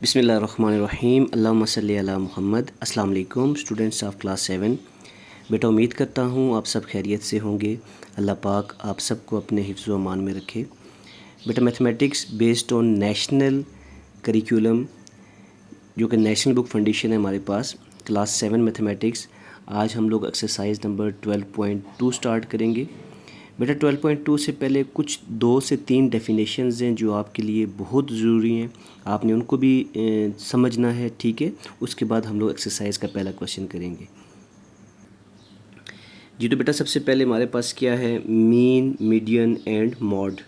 बिस्मिल्लाहिर्रहमानिर्रहीम अल्लाहुम्मा सल्ली अला मुहम्मद। अस्सलाम वालेकुम स्टूडेंट्स ऑफ क्लास 7। बेटा उम्मीद करता हूँ आप सब खैरियत से होंगे। अल्लाह पाक आप सबको अपने हिफ्ज़ व अमान में रखे। बेटा mathematics based on national curriculum, जो कि नेशनल बुक फाउंडेशन है हमारे पास, क्लास 7 मैथमेटिक्स। आज हम लोग एक्सरसाइज नंबर 12.2 स्टार्ट करेंगे। बेटा 12.2 से पहले कुछ 2 से 3 डेफिनेशंस हैं जो आपके लिए बहुत ज़रूरी हैं, आपने उनको भी समझना है, ठीक है। उसके बाद हम लोग एक्सरसाइज का पहला क्वेश्चन करेंगे। जी तो बेटा सबसे पहले हमारे पास क्या है, mean, median and mod.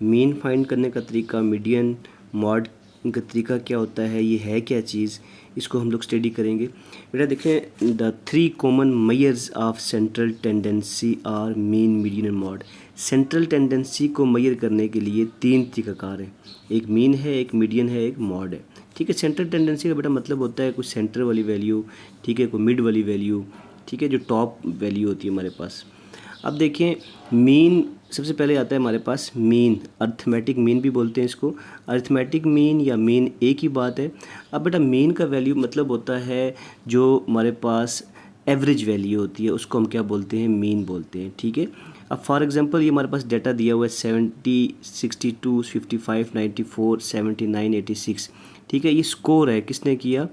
Mean find करने का तरीका, मीडियन, मॉड का तरीका क्या होता है, ये है क्या चीज़, इसको हम लोग स्टडी करेंगे। बेटा देखें, the 3 common measures of central tendency are mean, median and mode. Central tendency को मेजर करने के लिए 3 तरीक़ाकार हैं, एक मीन है, एक मीडियन है, एक मॉड है, ठीक है। सेंट्रल टेंडेंसी का बेटा मतलब होता है कुछ सेंटर वाली वैल्यू, ठीक है, कोई मिड वाली वैल्यू, ठीक है, जो टॉप वैल्यू होती है हमारे पास। अब देखें, मीन सबसे पहले आता है हमारे पास मीन, अर्थमेटिक मीन भी बोलते हैं इसको। अर्थमेटिक मीन या मीन एक ही बात है। अब बेटा मीन का वैल्यू मतलब होता है जो हमारे पास एवरेज वैल्यू होती है, उसको हम क्या बोलते हैं, मीन बोलते हैं, ठीक है। अब फॉर एग्जांपल ये हमारे पास डाटा दिया हुआ है 70, 62, 55, 94, 79, 86, ठीक है। ये स्कोर है, किसने किया,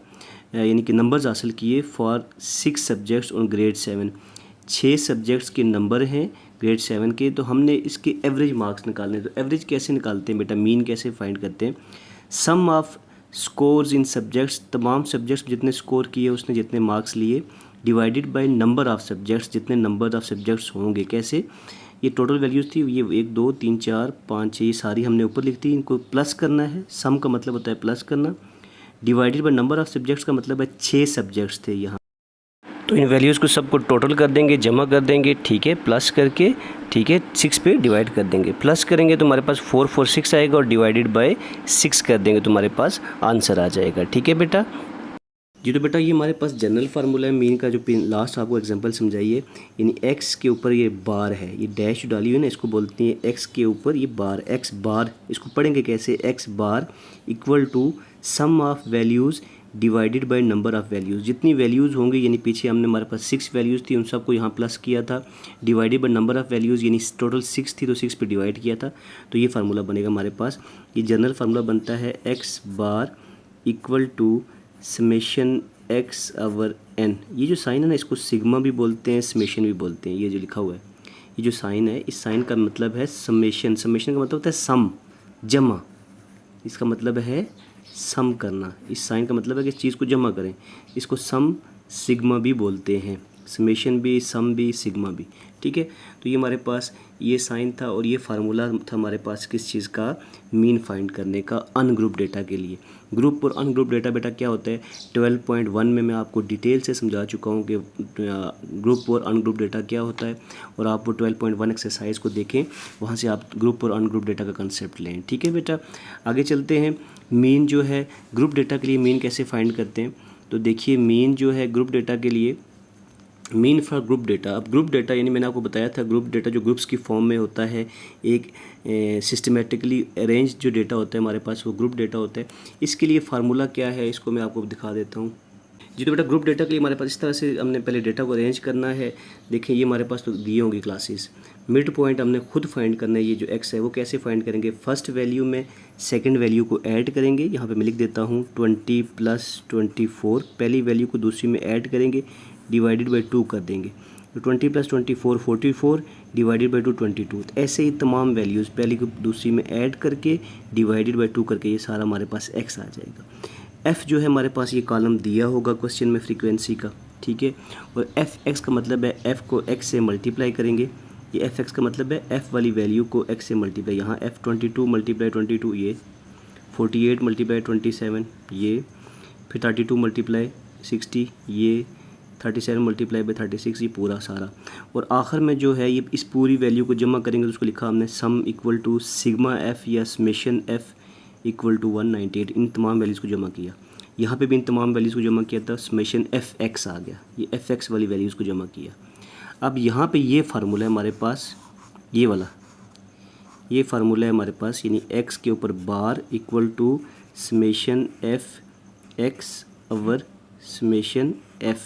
यानी कि नंबर्स हासिल किए for 6 subjects on grade 7। 6 subjects के नंबर हैं ग्रेड 7 के, तो हमने इसके एवरेज मार्क्स निकालने। तो एवरेज कैसे निकालते हैं बेटा, मीन कैसे फाइंड करते हैं, सम ऑफ स्कोर्स इन सब्जेक्ट्स, तमाम सब्जेक्ट्स जितने स्कोर किए उसने जितने मार्क्स लिए, divided by number of subjects, जितने नंबर ऑफ़ सब्जेक्ट्स होंगे। कैसे, ये टोटल वैल्यूज़ थी, ये 1 2 3 4 5 6 सारी हमने ऊपर लिख दी, इनको प्लस करना है। सम का मतलब होता है प्लस करना, divided by number of subjects का मतलब है 6 सब्जेक्ट्स थे यहाँ, तो इन वैल्यूज़ को सबको टोटल कर देंगे, जमा कर देंगे, ठीक है, प्लस करके, ठीक है, 6 पे डिवाइड कर देंगे। प्लस करेंगे तो हमारे पास 446 आएगा और डिवाइडेड बाय 6 कर देंगे तो हमारे पास आंसर आ जाएगा, ठीक है बेटा। जी तो बेटा ये हमारे पास जनरल फार्मूला है मीन का, जो लास्ट आपको एग्जांपल समझाइए, यानी एक्स के ऊपर ये बार है, ये डैश डाली हुई है ना, इसको बोलती हैं एक्स के ऊपर ये बार, एक्स बार, इसको पढ़ेंगे कैसे, x bar equal to sum of values divided by number of values. जितनी वैल्यूज़ होंगी, यानी पीछे हमने हमारे पास 6 वैल्यूज़ थी, उन सबको यहाँ प्लस किया था, divided by number of values, यानी टोटल 6 थी तो 6 पे डिवाइड किया था, तो ये फार्मूला बनेगा हमारे पास। ये जनरल फार्मूला बनता है x bar equal to summation x over n. ये जो साइन है ना, इसको सिग्मा भी बोलते हैं, समेशन भी बोलते हैं। ये जो लिखा हुआ है, ये जो साइन है, इस साइन का मतलब है समेशन। समेशन का मतलब होता है सम, जमा, इसका मतलब है सम करना। इस साइन का मतलब है कि इस चीज़ को जमा करें, इसको सम सिग्मा भी बोलते हैं, समेशन भी, सम भी, सिग्मा भी, ठीक है। तो ये हमारे पास ये साइन था और ये फार्मूला था हमारे पास किस चीज़ का, मीन फाइंड करने का अनग्रुप डेटा के लिए। ग्रुप और अनग्रुप डेटा बेटा क्या होता है, 12.1 में मैं आपको डिटेल से समझा चुका हूँ कि ग्रुप और अनग्रुप डेटा क्या होता है, और आप वो 12.1 एक्सरसाइज को देखें, वहाँ से आप ग्रुप और अनग्रुप डेटा का कंसेप्ट लें, ठीक है बेटा। आगे चलते हैं, मीन जो है ग्रुप डेटा के लिए मीन कैसे फाइंड करते हैं। तो देखिए मीन जो है ग्रुप डेटा के लिए, मीन फॉर ग्रुप डेटा। अब ग्रुप डेटा यानी मैंने आपको बताया था, ग्रुप डेटा जो ग्रुप्स की फॉर्म में होता है, एक सिस्टमेटिकली अरेंज जो डेटा होता है हमारे पास, वो ग्रुप डेटा होता है। इसके लिए फार्मूला क्या है, इसको मैं आपको दिखा देता हूँ। जी तो बेटा ग्रुप डेटा के लिए हमारे पास इस तरह से हमने पहले डेटा को अरेंज करना है। देखें ये हमारे पास तो दिए होंगी क्लासेस, मिड पॉइंट हमने खुद फाइंड करना है। ये जो एक्स है वो कैसे फाइंड करेंगे, फर्स्ट वैल्यू में सेकंड वैल्यू को ऐड करेंगे। यहाँ पे मैं लिख देता हूँ 20 + 24, पहली वैल्यू को दूसरी में ऐड करेंगे, डिवाइडेड बाई 2 कर देंगे, तो 20 + 24 44, डिवाइडेड बाई 2 22। तो ऐसे ही तमाम वैल्यूज़ पहली को दूसरी में ऐड करके डिवाइडेड बाई 2 करके ये सारा हमारे पास एक्स आ जाएगा। एफ़ जो है हमारे पास ये कॉलम दिया होगा क्वेश्चन में फ्रीक्वेंसी का, ठीक है। और एफ एक्स का मतलब है एफ़ को एक्स से मल्टीप्लाई करेंगे, ये एफ एक्स का मतलब है एफ़ वाली वैल्यू को एक्स से मल्टीप्लाई, यहाँ एफ 22 × 22 ये 48 × 27 ये, फिर 32 × 60 ये, 37 × 36 ये पूरा सारा, और आखिर में जो है ये इस पूरी वैल्यू को जमा करेंगे तो उसको लिखा हमने sum equal to sigma f या समेशन एफ़ इक्वल टू 198। इन तमाम वैल्यूज़ को जमा किया, यहाँ पे भी इन तमाम वैल्यूज़ को जमा किया था, समेशन एफ एक्स आ गया, ये एफ एक्स वाली वैल्यूज़ को जमा किया। अब यहाँ पे ये फार्मूला है हमारे पास, ये वाला ये फार्मूला है हमारे पास, यानी एक्स के ऊपर bar equal to summation F X over summation F,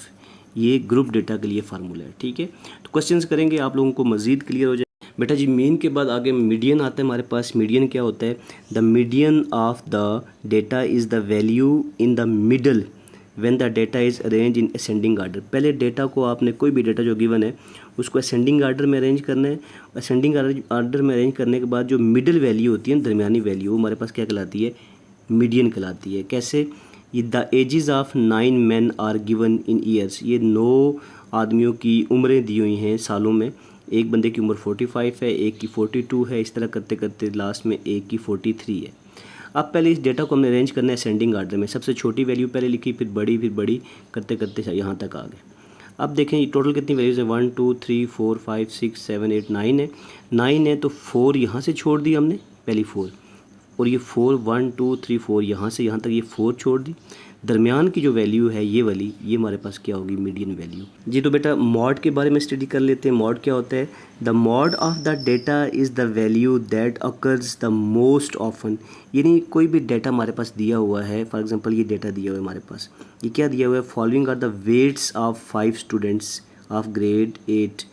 ये ग्रुप डेटा के लिए फार्मूला है। ठीक है, तो क्वेश्चंस करेंगे, आप लोगों को मज़ीद क्लियर हो जाए। बेटा जी मीन के बाद आगे मीडियन आता है हमारे पास। मीडियन क्या होता है? The median of the data is the value in the middle when the data is arrange in ascending order. पहले डेटा को आपने, कोई भी डेटा जो गिवन है उसको असेंडिंग आर्डर में अरेंज करना है। असेंडिंग आर्डर में अरेंज करने के बाद जो मिडिल वैल्यू होती है, दरमियानी वैल्यू, वो हमारे पास क्या कहलाती है? मीडियन कहलाती है। कैसे? ये the ages of 9 men are given in years, ये 9 आदमियों की उम्रें दी हुई हैं सालों में। एक बंदे की उम्र 45 है, एक की 42 है, इस तरह करते करते लास्ट में एक की 43 है। अब पहले इस डेटा को हमने अरेंज करना है असेंडिंग आर्डर में। सबसे छोटी वैल्यू पहले लिखी, फिर बड़ी करते करते यहाँ तक आ गए। अब देखें ये टोटल कितनी वैल्यूज़ है? 1 2 3 4 5 6 7 8 9 है। 9 है तो 4 यहाँ से छोड़ दी हमने, पहली 4, और ये 4 1 2 3 4 यहाँ से यहाँ तक ये 4 छोड़ दी। दरमियान की जो वैल्यू है ये वाली, ये हमारे पास क्या होगी? Median value. जी तो बेटा मॉड के बारे में स्टडी कर लेते हैं। मॉड क्या होता है? The mode of the data is the value that occurs the most often. यानी कोई भी डेटा हमारे पास दिया हुआ है, फॉर एग्जांपल ये डेटा दिया हुआ है हमारे पास, ये क्या दिया हुआ है? Following are the weights of 5 students of grade 8।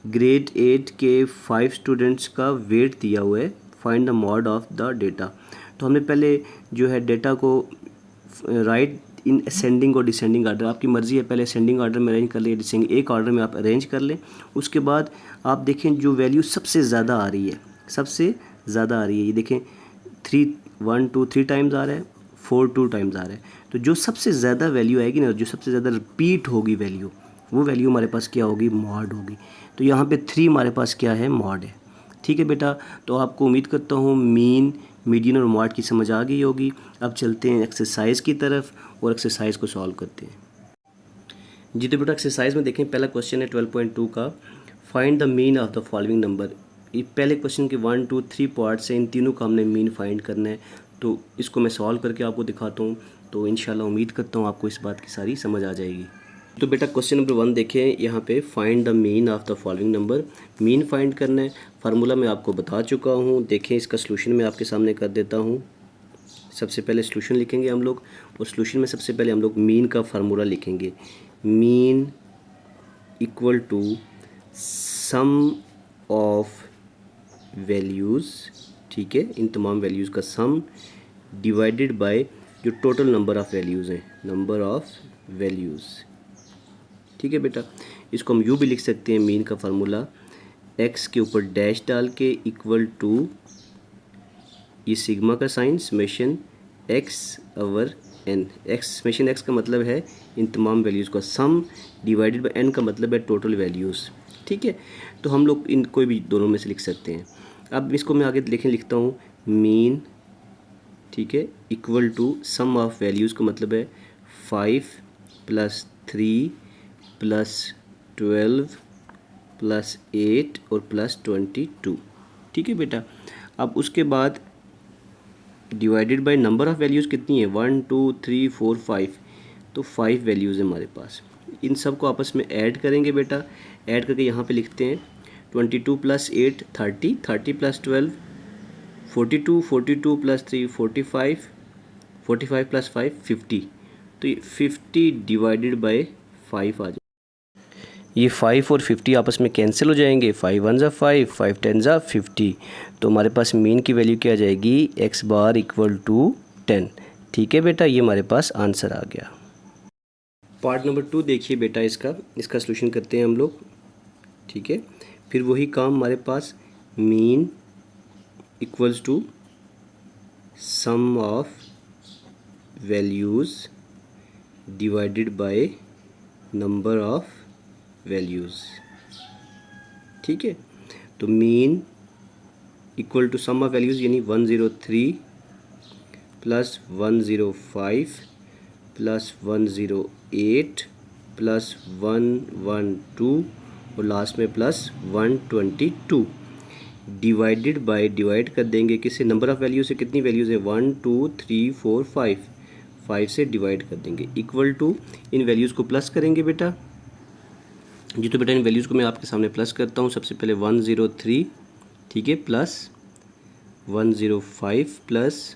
Grade 8 के 5 स्टूडेंट्स का वेट दिया हुआ है, find the mode of the data. तो हमने पहले जो है डेटा को राइट इन असेंडिंग और डिसेंडिंग आर्डर, आपकी मर्ज़ी है, पहले असेंडिंग आर्डर में अरेंज कर ले, डिसेंडिंग एक आर्डर में आप अरेंज कर लें। उसके बाद आप देखें जो वैल्यू सबसे ज़्यादा आ रही है, सबसे ज़्यादा आ रही है, ये देखें 3 1 2 3 टाइम्स आ रहा है, 4 2 टाइम्स आ रहा है। तो जो सबसे ज़्यादा वैल्यू आएगी ना, जो सबसे ज़्यादा रिपीट होगी वैल्यू, वो वैल्यू हमारे पास क्या होगी? मॉड होगी। तो यहाँ पे 3 हमारे पास क्या है? मॉड है। ठीक है बेटा, तो आपको उम्मीद करता हूँ मीन, मीडियन और मॉड की समझ आ गई होगी। अब चलते हैं एक्सरसाइज की तरफ और एक्सरसाइज को सॉल्व करते हैं। जी तो बेटा एक्सरसाइज में देखें, पहला क्वेश्चन है 12.2 का, find the mean of the following number. ये पहले क्वेश्चन के 1 2 3 पार्ट्स हैं, इन तीनों का हमने मीन फाइंड करना है। तो इसको मैं सॉल्व करके आपको दिखाता हूँ, तो इंशाल्लाह उम्मीद करता हूँ आपको इस बात की सारी समझ आ जाएगी। तो बेटा क्वेश्चन नंबर 1 देखें, यहाँ पे find the mean of the following number. Mean find करना है, फार्मूला मैं आपको बता चुका हूँ। देखें इसका सॉल्यूशन मैं आपके सामने कर देता हूँ। सबसे पहले सॉल्यूशन लिखेंगे हम लोग, और सॉल्यूशन में सबसे पहले हम लोग मीन का फार्मूला लिखेंगे। Mean equal to sum of values, ठीक है, इन तमाम वैल्यूज़ का सम डिवाइडेड बाय जो टोटल नंबर ऑफ़ वैल्यूज़ हैं, नंबर ऑफ़ वैल्यूज़। ठीक है बेटा, इसको हम यूँ भी लिख सकते हैं, मीन का फार्मूला एक्स के ऊपर डैश डाल के इक्वल टू ये सिग्मा का sign summation x over n. X summation x का मतलब है इन तमाम वैल्यूज़ का सम, डिवाइडेड बाय एन का मतलब है टोटल वैल्यूज़। ठीक है, तो हम लोग इन कोई भी दोनों में से लिख सकते हैं। अब इसको मैं आगे लिखता हूँ मीन, ठीक है, equal to sum of values का मतलब है 5 + 3 + 12 + 8 और +22। ठीक है बेटा, अब उसके बाद divided by number of values कितनी है? 1 2 3 4 5, तो 5 वैल्यूज़ है हमारे पास। इन सब को आपस में ऐड करेंगे बेटा, ऐड करके यहाँ पे लिखते हैं 22 + 8 30, 30 + 12 42, 42 + 3 45, 45 + 5 50। तो ये 50 डिवाइडेड बाय 5 आ जाए। ये 5 और 50 आपस में कैंसिल हो जाएंगे, 5 1 ज़ा 5, 5 10 ज़ा 50। तो हमारे पास मीन की वैल्यू क्या आ जाएगी? x bar equal to 10। ठीक है बेटा, ये हमारे पास आंसर आ गया। पार्ट नंबर 2 देखिए बेटा, इसका सॉल्यूशन करते हैं हम लोग। ठीक है, फिर वही काम हमारे पास, mean equals to sum of values divided by number of values. ठीक है, तो mean equal to sum of values यानी 103 + 105 + 108 + 112 और लास्ट में +122 डिवाइडेड बाय, डिवाइड कर देंगे किससे? नंबर ऑफ़ वैल्यूज़ से। कितनी वैल्यूज़ है? 1 2 3 4 5, 5 से डिवाइड कर देंगे, इक्वल टू इन वैल्यूज़ को प्लस करेंगे बेटा। जी तो बेटा इन वैल्यूज़ को मैं आपके सामने प्लस करता हूँ। सबसे पहले 103, ठीक है, +105 +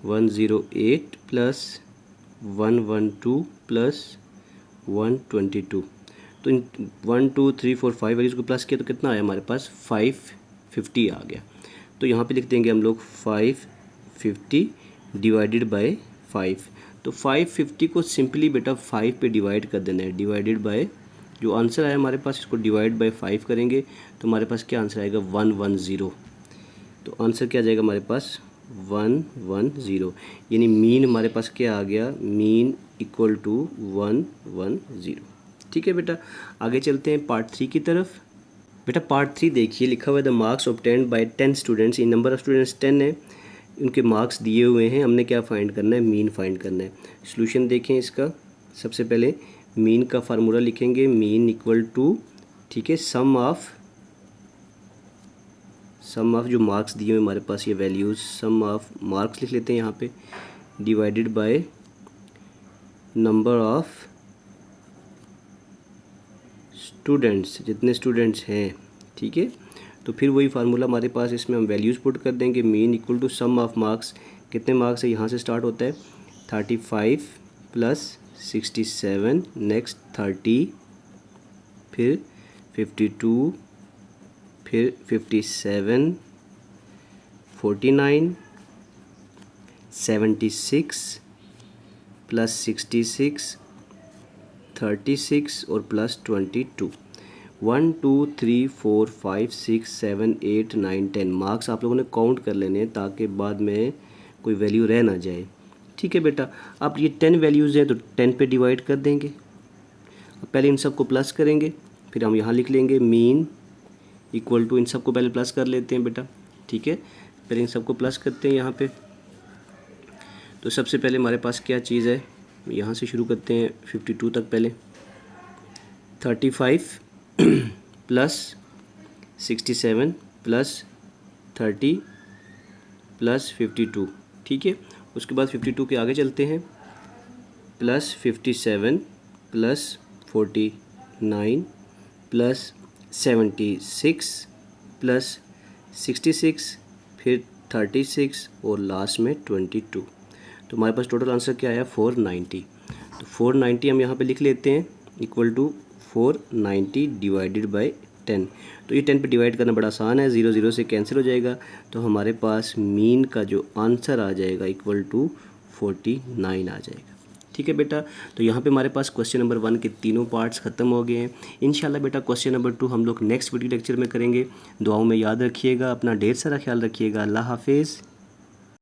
108 प्लस 112 प्लस 122। तो इन 1 2 3 4 5 वैल्यूज़ को प्लस किया तो कितना आया हमारे पास 550 आ गया। तो यहाँ पे लिख देंगे हम लोग 550 डिवाइडेड बाय 5। तो 550 को सिंपली बेटा 5 पे डिवाइड कर देना है, डिवाइडेड बाय जो आंसर आया हमारे पास इसको डिवाइड बाय 5 करेंगे तो हमारे पास क्या आंसर आएगा 110। तो आंसर क्या आ जाएगा हमारे पास 110, यानी मीन हमारे पास क्या आ गया, मीन इक्वल टू 110। ठीक है बेटा, आगे चलते हैं पार्ट 3 की तरफ। बेटा पार्ट 3 देखिए, लिखा हुआ है the marks obtained by 10 students, in number of students 10 है, उनके मार्क्स दिए हुए हैं, हमने क्या फाइंड करना है, मीन फाइंड करना है। सॉल्यूशन देखें इसका, सबसे पहले मीन का फार्मूला लिखेंगे, मीन इक्वल टू, ठीक है, सम ऑफ जो मार्क्स दिए हुए हमारे पास ये वैल्यूज़, सम ऑफ मार्क्स लिख लेते हैं यहाँ पे, divided by number of students, जितने स्टूडेंट्स हैं। ठीक है, तो फिर वही फार्मूला हमारे पास, इसमें हम वैल्यूज़ पुट कर देंगे, mean equal to sum of marks, कितने मार्क्स है यहाँ से स्टार्ट होता है 35 प्लस 67, नेक्स्ट 30, फिर 52, फिर 57, 49, 76 प्लस 66, 36 और प्लस 22। 1 2 3 4 5 6 7 8 9 10 मार्क्स आप लोगों ने काउंट कर लेने हैं ताकि बाद में कोई वैल्यू रह ना जाए। ठीक है बेटा, अब ये 10 वैल्यूज़ हैं तो 10 पे डिवाइड कर देंगे। अब पहले इन सब को प्लस करेंगे, फिर हम यहाँ लिख लेंगे मीन इक्वल टू, इन सब को पहले प्लस कर लेते हैं बेटा। ठीक है, पहले इन सब को प्लस करते हैं यहाँ पे। तो सबसे पहले हमारे पास क्या चीज़ है, यहाँ से शुरू करते हैं 52 तक। पहले 35 प्लस 67 प्लस 30 प्लस 52। ठीक है, उसके बाद 52 के आगे चलते हैं, प्लस 57 प्लस 49 प्लस 76 प्लस 66, फिर 36 और लास्ट में 22। तो हमारे पास टोटल आंसर क्या आया 490। तो 490 हम यहाँ पे लिख लेते हैं इक्वल टू 490 डिवाइडेड बाय 10। तो ये 10 पे डिवाइड करना बड़ा आसान है, 0 0 से कैंसिल हो जाएगा, तो हमारे पास मीन का जो आंसर आ जाएगा इक्वल टू 49 आ जाएगा। ठीक है बेटा, तो यहाँ पे हमारे पास क्वेश्चन नंबर 1 के तीनों पार्ट्स ख़त्म हो गए हैं। इंशाल्लाह बेटा क्वेश्चन नंबर 2 हम लोग नेक्स्ट वीडियो लेक्चर में करेंगे। दुआओं में याद रखिएगा, अपना ढेर सारा ख्याल रखिएगा। अल्लाह हाफिज़।